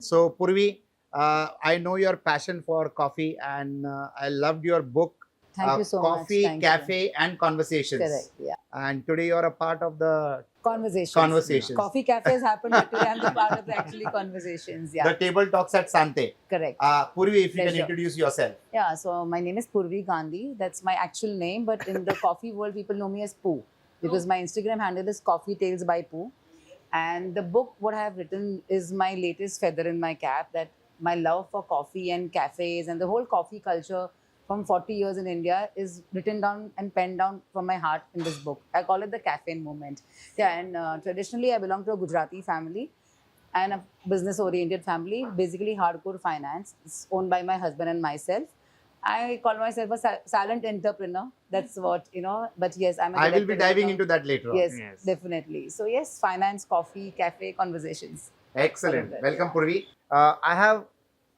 So, Purvi, I know your passion for coffee, and I loved your book, Thank you so much. Coffee, Thank you. Cafe, and Conversations. Correct. Yeah. And today you're a part of the Conversations. conversations, Coffee cafes happen, but today I'm the part of the actually conversations. the Yeah. table talks at Sante. Correct. Purvi, if you can Pleasure. introduce yourself. Yeah. So my name is Purvi Gandhi. That's my actual name, but in the coffee world, people know me as Poo because my Instagram handle is Coffee Tales by Poo. And the book, what I have written, is my latest feather in my cap. That my love for coffee and cafes and the whole coffee culture from 40 years in India is written down and penned down from my heart in this book. I call it the caffeine movement. Yeah, and traditionally I belong to a Gujarati family and a business-oriented family, basically hardcore finance. It's owned by my husband and myself. I call myself a silent entrepreneur. That's what, but yes, I'm a I will be director diving now. into that later on. Yes, Yes. definitely. So yes, finance, coffee, cafe, conversations. Excellent. Correct. Welcome, Purvi. I have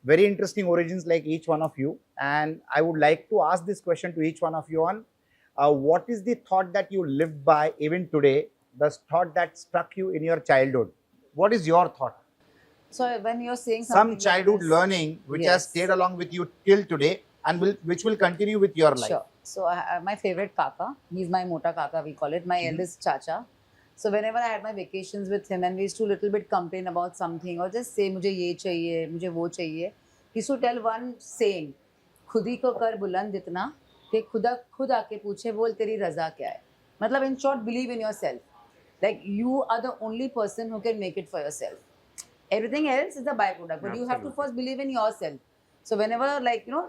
very interesting origins like each one of you, and I would like to ask this question to each one of you on what is the thought that you live by even today, the thought that struck you in your childhood? What is your thought? So when you're saying Some something like childhood this- learning which has Yes. stayed along with you till today and which will continue with your life. Sure. So my favorite kaka, he's my mota kaka, we call it, my eldest chacha. So whenever I had my vacations with him and we used to little bit complain about something or just say मुझे ये चाहिए, मुझे वो चाहिए, he used to tell one saying, खुद ही को कर बुलंद इतना कि खुद आके पूछे बोल तेरी रजा क्या है. मतलब in short, believe in yourself. Like you are the only person who can make it for yourself. Everything else is a byproduct, but you have to Absolutely. first believe in yourself. So whenever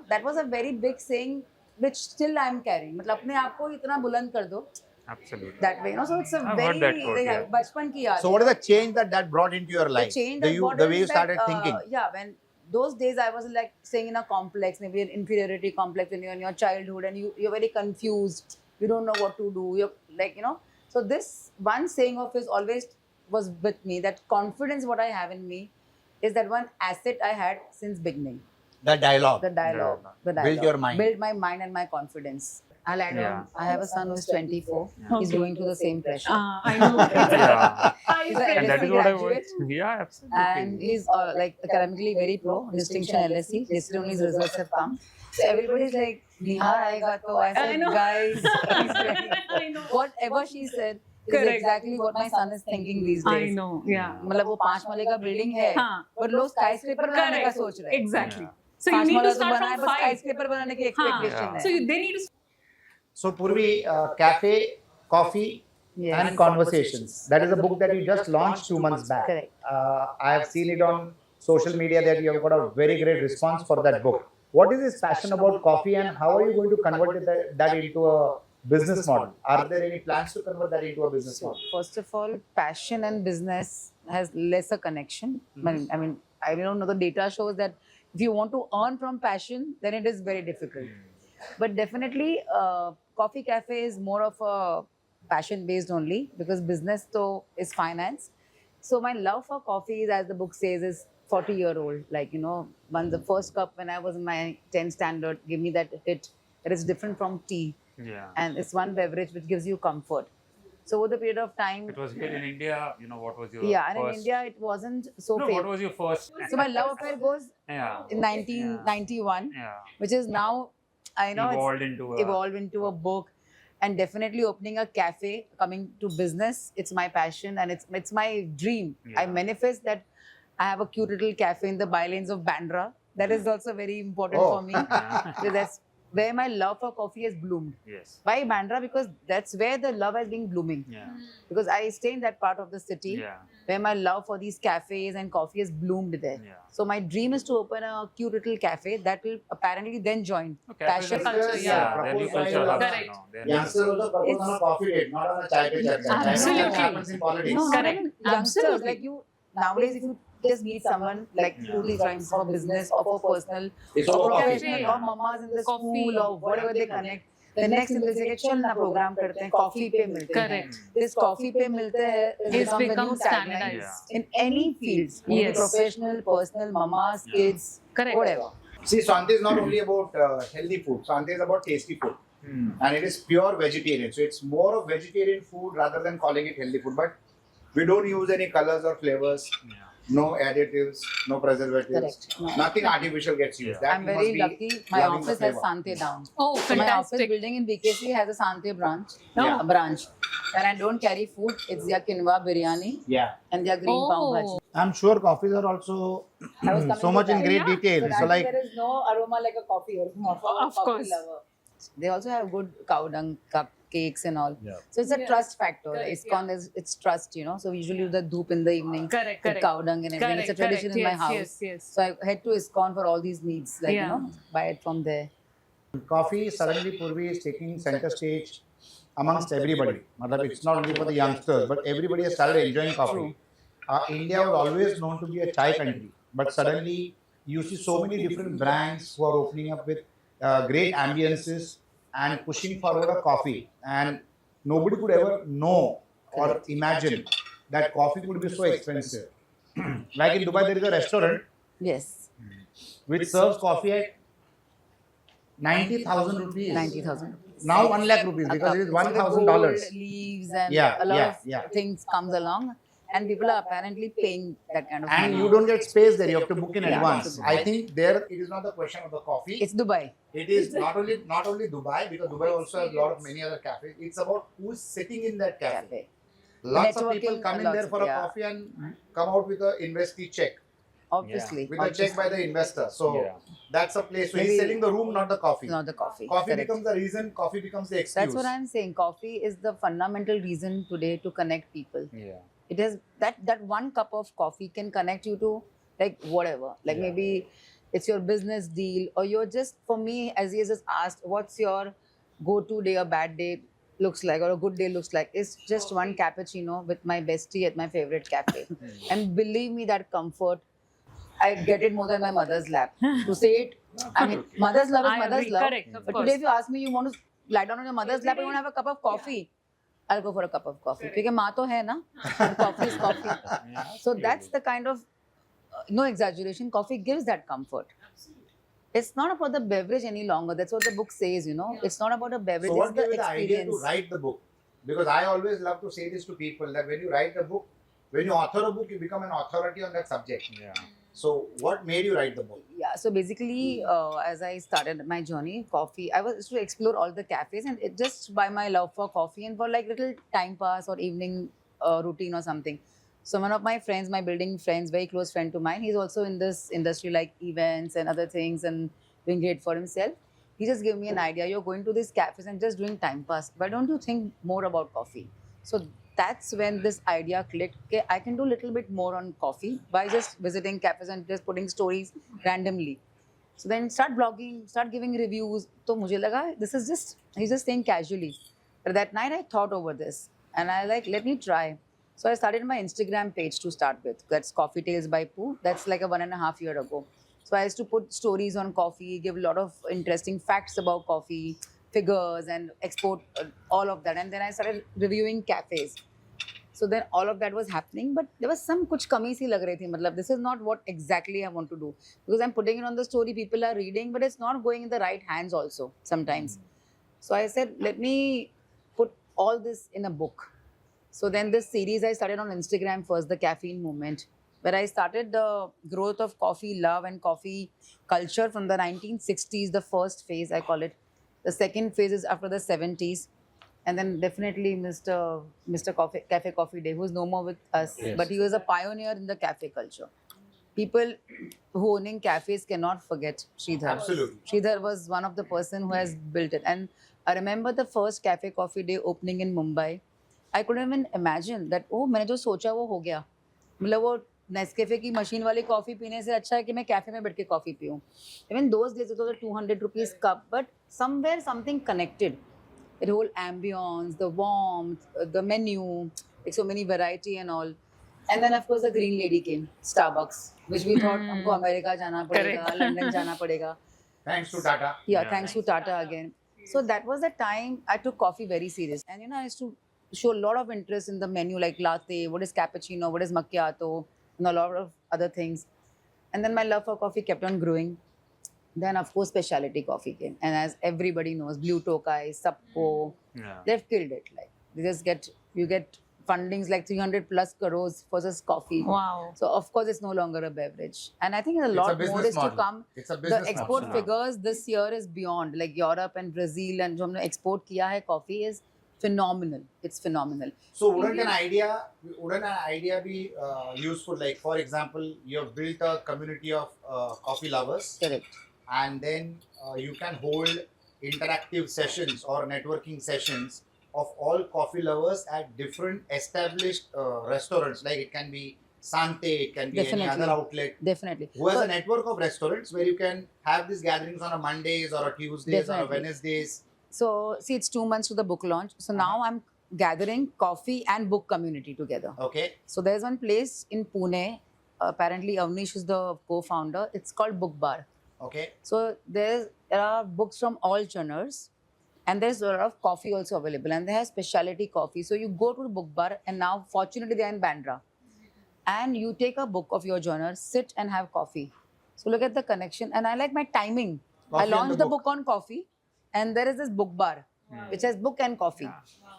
that was a very big saying which still I am carrying. मतलब अपने आप को इतना बुलंद कर दो Absolutely. that way, So it's a I've very heard that quote, yeah. बचपन की याद. So, what is the change that brought into your The life? change the, that you, brought the in way you is started that, thinking. Yeah, when those days I was like staying in a complex, maybe an inferiority complex when you're in your childhood and you're very confused. You don't know what to do. You're like, So this one saying of his always was with me, that confidence what I have in me is that one asset I had since beginning. The dialogue. The dialogue. Dialogue. The Build dialogue. your mind. Build my mind and my confidence. I'll add Yeah. on. I have a son who's 24. Yeah. He's Okay. going through the same pressure. I know. Yeah. He's an And that LSE is what I graduate. want. Yeah, absolutely. And he's like academically very pro, distinction LSE. Yesterday only his results have come. So everybody's like, Bihar aega to. I I said, know. guys, he's ready. I know. Whatever she said is Correct. exactly what my son is thinking these I days. know. Yeah. मतलब वो 5 माले का building है, हाँ. पर लोग skyscraper बनाने का Correct. सोच रहे हैं. Exactly. Yeah. So you 5 need Mala to तो start बनाए, from बस 5. skyscraper बनाने की expectation Yeah. है. So they need to. So, Purvi, Cafe, Coffee, Yes. and Conversations. That is a book that you just launched 2 months back. Correct. I have seen it on social media that you have got a very great response for that book. What is this passion about coffee and how are you going to convert that into a business model? Are there any plans to convert that into a business So, model? first of all, passion and business has lesser connection. I mean, I don't know. The data shows that if you want to earn from passion, then it is very difficult. But definitely, Coffee Cafe is more of a passion-based only because business though is finance. So my love for coffee is, as the book says, is 40-year-old. Like, when the first cup when I was in my 10th standard gave me that hit. That is different from tea. Yeah. And it's one beverage which gives you comfort. So over the period of time, It was here in India, what was your yeah, and first... in India it wasn't so No, what famous. was your first... So my love affair goes Yeah. in 1991, Yeah. which is now I know Evolved it's into a... evolved into a book, and definitely opening a cafe, coming to business. It's my passion and it's my dream. I Yeah. manifest that I have a cute little cafe in the bylanes of Bandra. That is also very important Oh. for me. Yeah. So that's where my love for coffee has bloomed. Yes. Why Bandra? Because that's where the love has been blooming. Yeah. Because I stay in that part of the city Yeah. where my love for these cafes and coffee has bloomed there. Yeah. So my dream is to open a cute little cafe that will apparently then join Okay, passion. culture, yeah. Their new Proposed culture by, hub, Correct. their new- Youngsters also propose on a coffee date, not on a chai pe charcha. I know Absolutely. that happens in politics. No, Correct. not even youngsters. Absolutely. Like you nowadays, if you just meet someone like Yeah. 2-3 friends for business or for personal It's or all coffee. professional Yeah. or mamas in the Coffee. school or whatever they connect. The next thing they say, चल ना program करते हैं, coffee पे मिलते हैं. Correct. This coffee पे मिलते हैं has It's become the become new tagline standardized. in any fields, be it Yes. professional, personal, mamas, Yeah. kids, Correct. whatever. See, Swante is not only about healthy food. Swante is about tasty food. Hmm. And it is pure vegetarian. So it's more of vegetarian food rather than calling it healthy food. But we don't use any colors or flavors. Yeah. No additives, no preservatives. Correct. No. Nothing artificial gets used. That I'm you very must be lucky. My loving the office has flavor. Sante down. Oh, So my office fantastic. building in BKC has a Sante branch. Yeah. A branch. And I don't carry food. It's their quinoa biryani Yeah. and their green pav Oh. bhaji. I'm sure coffees are also I was coming so to much in that. great Yeah. detail. So So like, there is no aroma like a coffee or a Of coffee course. lover. They also have good cow dung cupcakes and all. Yeah. So it's a Yeah. trust factor. Correct, ISKCON is it's trust, you know. So we usually do the dhoop in the evening Correct, with correct. cow dung and everything. It's a tradition in my Yes, house. Yes, yes. So I head to ISKCON for all these needs, like Yeah. you know, buy it from there. coffee suddenly Purvi is taking center stage amongst everybody. Matlab, it's not only for the youngsters, but everybody has started enjoying coffee. India was always known to be a chai country, but suddenly you see so many different brands who are opening up with great ambiences and pushing forward a coffee. And nobody could ever know or imagine that coffee could be so expensive. Like in Dubai, there is a restaurant Yes, which serves coffee at 90,000 rupees. 90,000. Now 1 lakh rupees because it is $1,000. Leaves and Yeah, a lot yeah, of yeah. things comes along, and people are apparently paying that kind of And money. you don't get space there, you have to book in Yeah. advance. I think there it is not the question of the coffee. It's Dubai. It is not only Dubai, because Dubai also has a lot of many other cafes. It's about who's sitting in that cafe. Cafe. Lots of Networking people come in lots there of- for a yeah. coffee and come out with a investee check, Obviously. with a check by the investor. So Yeah. that's a place. So he's Maybe- selling the room, not the coffee. Not the coffee. Coffee Correct. becomes the reason. Coffee becomes the excuse. That's what I'm saying. Coffee is the fundamental reason today to connect people. Yeah. It is that one cup of coffee can connect you to like whatever. Like Yeah. maybe it's your business deal, or you're just, for me, as he just asked, what's your go-to day or bad day looks like, or a good day looks like? It's just one cappuccino with my bestie at my favorite cafe. And believe me, that comfort, I get it more than my mother's lap. To say it, I mean, mother's love is I mother's agree. love. Correct, of But course. today, if you ask me, you want to lie down on your mother's lap, you want to have a cup of coffee, I'll go for a cup of coffee. Because माँ तो है ना, coffee is coffee. Yeah, So that's absolutely. the kind of, no exaggeration, coffee gives that comfort. It's not about the beverage any longer. That's what the book says, you know. It's not about a beverage, So what it's gave the you the idea to experience. write the book? Because I always love to say this to people that when you write a book, when you author a book, you become an authority on that subject. Yeah. So what made you write the book? Yeah, so basically, as I started my journey, coffee, I was to explore all the cafes, and it just by my love for coffee and for like little time pass or evening routine or something. So one of my friends, my building friends, very close friend to mine, he's also in this industry like events and other things and doing great for himself. He just gave me an idea. You're going to these cafes and just doing time pass. Why don't you think more about coffee? So that's when this idea clicked. Okay, I can do a little bit more on coffee by just visiting cafes and just putting stories randomly. So then start blogging, start giving reviews. So मुझे लगा this is just, he's just saying casually. But that night I thought over this and I like, let me try. So I started my Instagram page to start with. That's Coffee Tales by Pooh. That's like a 1.5 year ago. So I used to put stories on coffee, give a lot of interesting facts about coffee, figures, and export all of that. And then I started reviewing cafes. So then all of that was happening, but there was some kuch kami si lag rahi thi. Matlab, this is not what exactly I want to do, because I'm putting it on the story, people are reading, but it's not going in the right hands also sometimes. So I said, let me put all this in a book. So then this series I started on Instagram first, The Caffeine Movement, where I started the growth of coffee love and coffee culture from the 1960s, the first phase I call it. The second phase is after the 70s. And then definitely Mr. Cafe Coffee Day, who's no more with us, Yes. but he was a pioneer in the cafe culture. People who owning cafes cannot forget Sridhar. Absolutely. Sridhar was one of the person who has built it. And I remember the first Cafe Coffee Day opening in Mumbai. I couldn't even imagine that, oh, मैंने जो सोचा वो हो गया. मतलब वो Nescafe की machine वाली कॉफ़ी पीने से अच्छा है कि मैं कैफे में बैठ के coffee पीऊँ. Even those days it was a 200 rupees cup, but somewhere something connected. The whole ambience, the warmth, the menu, like so many variety and all. And then of course the green lady came, Starbucks, which we thought हमको America जाना पड़ेगा, Correct. London जाना पड़ेगा. Thanks to Tata. Yeah, Yeah. thanks to Tata again. So that was the time I took coffee very serious. And you know, I used to show a lot of interest in the menu, like latte, what is cappuccino, what is macchiato, and a lot of other things. And then my love for coffee kept on growing. Then of course specialty coffee came. And as everybody knows, Blue Tokai, Sappo, Yeah. they've killed it. Like they just get, you get fundings like 300 plus crores for this coffee. Wow. So of course it's no longer a beverage, and I think a It's a lot more business is to model. come. It's a The business export model. figures this year is beyond, like Europe and Brazil, and जो हमने export किया है coffee is phenomenal. It's phenomenal. So wouldn't an idea be useful? Like for example, you have built a community of coffee lovers, Correct. and then you can hold interactive sessions or networking sessions of all coffee lovers at different established restaurants. Like it can be Sante, it can be any Definitely. other outlet Definitely. who has So- a network of restaurants where you can have these gatherings on a Mondays or a Tuesdays or a Definitely. Wednesdays. So see, it's 2 months to the book launch. So now I'm gathering coffee and book community together. Okay. So there's one place in Pune. Apparently, Avnish is the co-founder. It's called Book Bar. Okay. So there are books from all genres, and there's a lot of coffee also available, and they have specialty coffee. So you go to the book bar, and now fortunately they are in Bandra, and you take a book of your genre, sit and have coffee. So look at the connection, and I like my timing. Coffee I and launched the the book on coffee, and there is this book bar, which has book and coffee.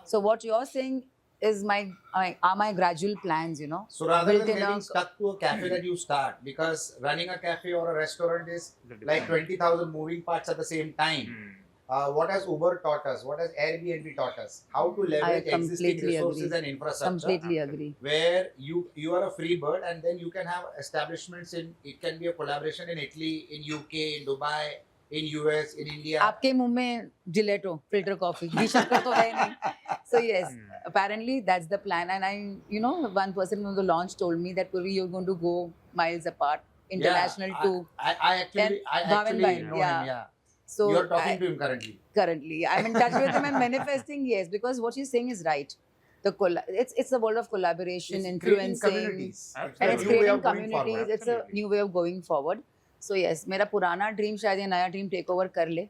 So what you're saying is my gradual plans, you know. So rather Built than in getting a- stuck to a cafe that you start, because running a cafe or a restaurant is like 20,000 moving parts at the same time. Hmm. What has Uber taught us? What has Airbnb taught us? How to leverage existing completely resources agree. and infrastructure. Completely agree. Where you are a free bird, and then you can have establishments in. It can be a collaboration in Italy, in UK, in Dubai, in US, in India. आपके मुंह में gelato filter coffee घी शक्कर तो है नहीं. So yes, apparently that's the plan, and one person on the launch told me that Purvi, you're going to go miles apart, international Yeah, too. I actually Bhavan Bhai, know yeah. him. Yeah. So You're talking I- to him currently. currently I'm in touch with him and manifesting, yes, because what she's saying is right. It's the world of collaboration, It's creating influencing, communities. And and a it's new way creating of going communities. forward. It's a Absolutely. new way of going forward. So yes, मेरा पुराना dream शायद ये नया dream take over कर ले.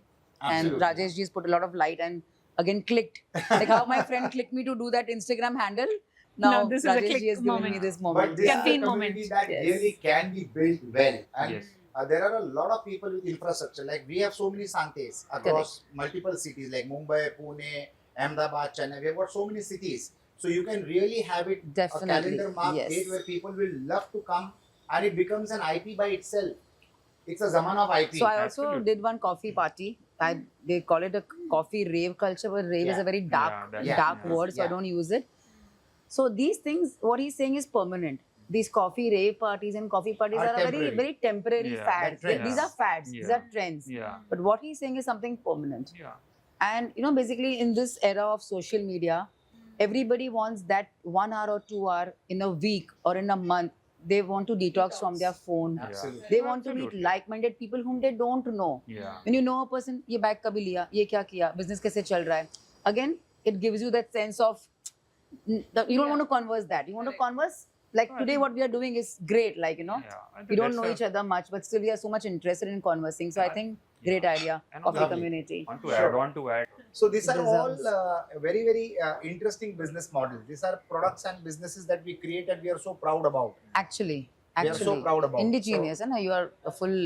And Absolutely. Rajesh ji's put a lot of light and again clicked. Like how my friend clicked me to do that Instagram handle. Now No, this is a Rajesh click ji has given moment. me this But moment. this is a Caffeine community moment. that Yes. really can be built well. And Yes. there are a lot of people with infrastructure. Like we have so many Santes across multiple cities like Mumbai, Pune, Ahmedabad, Chennai. We have got so many cities. So you can really have it Definitely, a calendar mark yes. date where people will love to come, and it becomes an IP by itself. It's a zaman of IP. So I also Absolutely. did one coffee party. They call it a coffee rave culture, but rave is Yeah. a very dark, that's- dark yeah. word, so I Yeah. don't use it. So these things, what he's saying is permanent. These coffee rave parties and coffee parties Are are a very, temporary. very temporary Yeah, fads. they're trends. These are fads. These Yeah. are trends. Yeah. But what he's saying is something permanent. Yeah. And basically in this era of social media, everybody wants that 1 hour or 2 hour in a week or in a month. They want to detox from their phone. Absolutely. They want to meet Absolutely. like-minded people whom they don't know. Yeah. When you know a person, ये bag कभी लिया, ये क्या किया, business कैसे चल रहा है. Again, it gives you that sense of you don't want to converse that. You want to converse like No, I today. think- What we are doing is great. Like Yeah. I think we don't that's know each other much, but still we are so much interested in conversing. So I Yeah. think great idea, And coffee lovely. community. Want to Sure. add on to add. So these are Deserves. all very, very interesting business models. These are products and businesses that we create and we are so proud about. Actually, We are so proud about. indigenous, and you are a full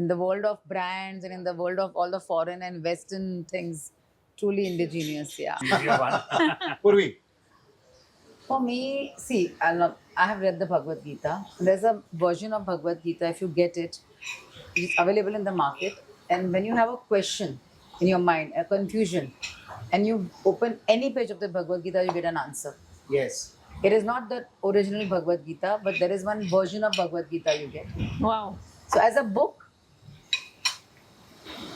in the world of brands and in the world of all the foreign and Western things. Truly indigenous, yeah. Easier one. Purvi, For me, see, I have read the Bhagavad Gita. There's a version of Bhagavad Gita, if you get it, it's available in the market. And when you have a question in your mind, a confusion, and you open any page of the Bhagavad Gita, you get an answer. yes. It is not the original Bhagavad Gita, but there is one version of Bhagavad Gita you get. Wow. So as a book,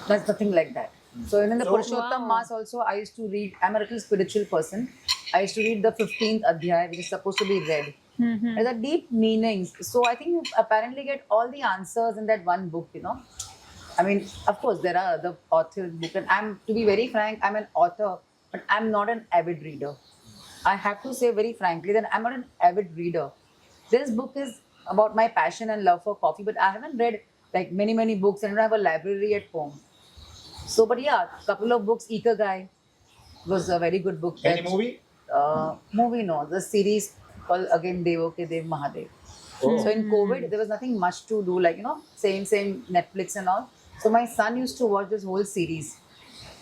there's nothing like that. So in the So- Purushottam Wow. Mass also, I used to read, I'm a little spiritual person. I used to read the 15th Adhyay, which is supposed to be read. Mhm. There's a deep meanings. So I think you apparently get all the answers in that one book, I mean, of course, there are other authors' book, and to be very frank, I'm an author, but I'm not an avid reader. I have to say very frankly that I'm not an avid reader. This book is about my passion and love for coffee, but I haven't read like many books, and I don't have a library at home. So, but yeah, couple of books. Ikigai was a very good book. Any that- movie? Movie, no. The series called again Devo Ke Dev Mahadev. Oh. So in COVID, there was nothing much to do, like, same Netflix and all. So my son used to watch this whole series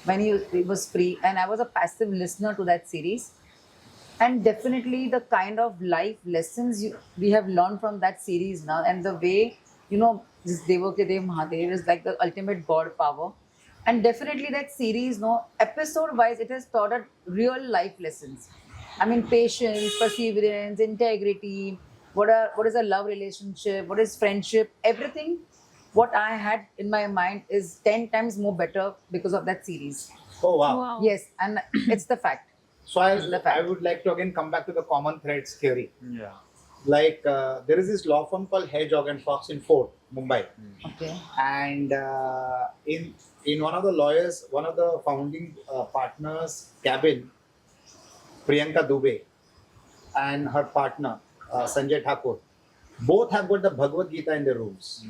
when it was free, and I was a passive listener to that series. And definitely the kind of life lessons we have learned from that series now, and the way, this Devokadev Mahadev is like the ultimate god power. And definitely that series, no, episode wise, it has taught us real life lessons. I mean, patience, perseverance, integrity, what is a love relationship, what is friendship, everything. What I had in my mind is 10 times more better because of that series. Oh wow. Wow. Yes, and it's the fact. So The fact. I would like to again come back to the common threads theory. Yeah. Like there is this law firm called Hedgehog and Fox in Fort, Mumbai, Okay. and in one of the founding partners' cabin, Priyanka Dubey and her partner Sanjay Thakur, both have got the Bhagavad Gita in their rooms.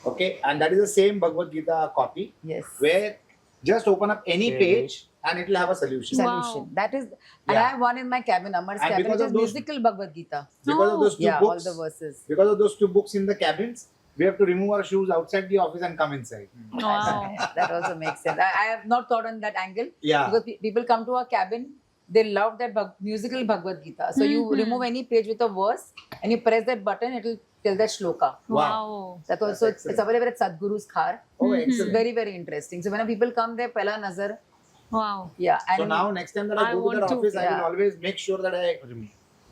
Okay, and that is the same Bhagavad Gita copy Yes. where just open up any Same page and it will have a solution. Solution. Wow. That is, and Yeah. I have one in my cabin, Amar's And cabin, because which of is those- musical Bhagavad Gita. Because of those two Yeah, books, all the verses. because of those two books in the cabins, we have to remove our shoes outside the office and come inside. Wow. That also makes sense. I have not thought on that angle Yeah. because people come to our cabin, they love that musical Bhagavad Gita. So you Mhm. remove any page with a verse and you press that button, it will tell that shloka. Wow. That also, That's it's available at Sadhguru's Khar. Oh, Mhm. It's excellent. very, very interesting. So when people come there, Pehla Nazar, Wow. yeah. And So now next time that I I go to want that to- office, I will yeah. always make sure that I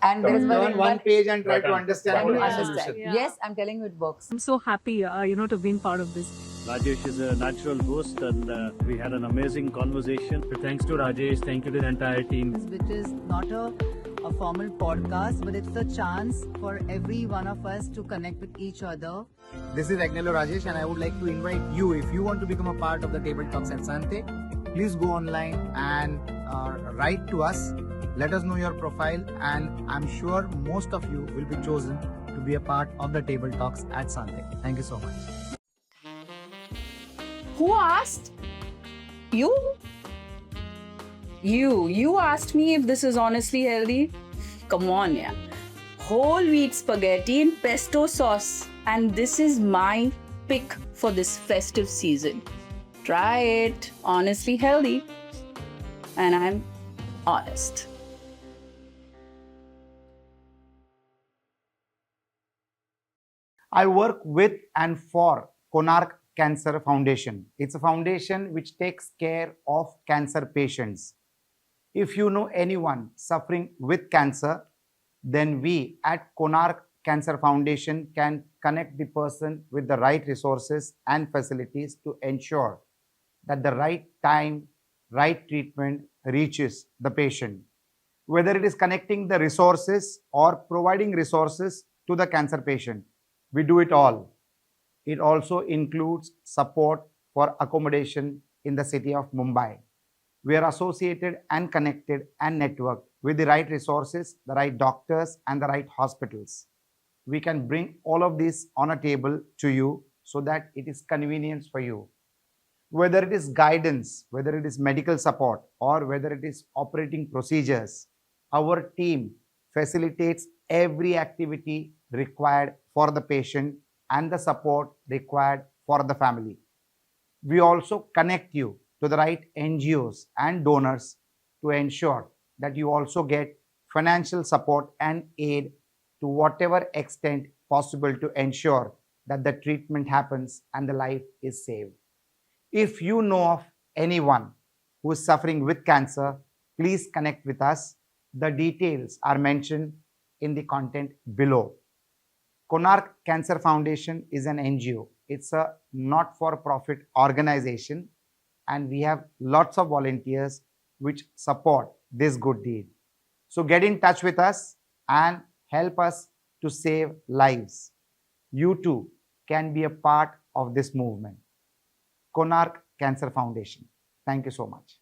and there is turn one page and try to Right. understand and what you the Yeah. solution. understand. Yeah. Yes, I'm telling you, it works. I'm so happy, to have been part of this. Rajesh is a natural host, and we had an amazing conversation. Thanks to Rajesh. Thank you to the entire team. Which is not a formal podcast, but it's a chance for every one of us to connect with each other. This is Agnello Rajesh, and I would like to invite you, if you want to become a part of the Table Talks at Sante, please go online and write to us. Let us know your profile, and I'm sure most of you will be chosen to be a part of the Table Talks at Sante. Thank you so much. Who asked? You? You asked me if this is honestly healthy? Come on, yeah. Whole wheat spaghetti in pesto sauce. And this is my pick for this festive season. Try it. Honestly healthy. And I'm honest. I work with and for Konark Cancer Foundation. It's a foundation which takes care of cancer patients. If you know anyone suffering with cancer, then we at Konark Cancer Foundation can connect the person with the right resources and facilities to ensure that the right time, right treatment reaches the patient. Whether it is connecting the resources or providing resources to the cancer patient, we do it all. It also includes support for accommodation in the city of Mumbai. We are associated and connected and networked with the right resources, the right doctors, and the right hospitals. We can bring all of this on a table to you so that it is convenience for you. Whether it is guidance, whether it is medical support, or whether it is operating procedures, our team facilitates every activity required for the patient and the support required for the family. We also connect you to the right NGOs and donors to ensure that you also get financial support and aid to whatever extent possible to ensure that the treatment happens and the life is saved. If you know of anyone who is suffering with cancer, please connect with us. The details are mentioned in the content below. Konark Cancer Foundation is an NGO. It's a not-for-profit organization, and we have lots of volunteers which support this good deed. So get in touch with us and help us to save lives. You too can be a part of this movement. Konark Cancer Foundation. Thank you so much.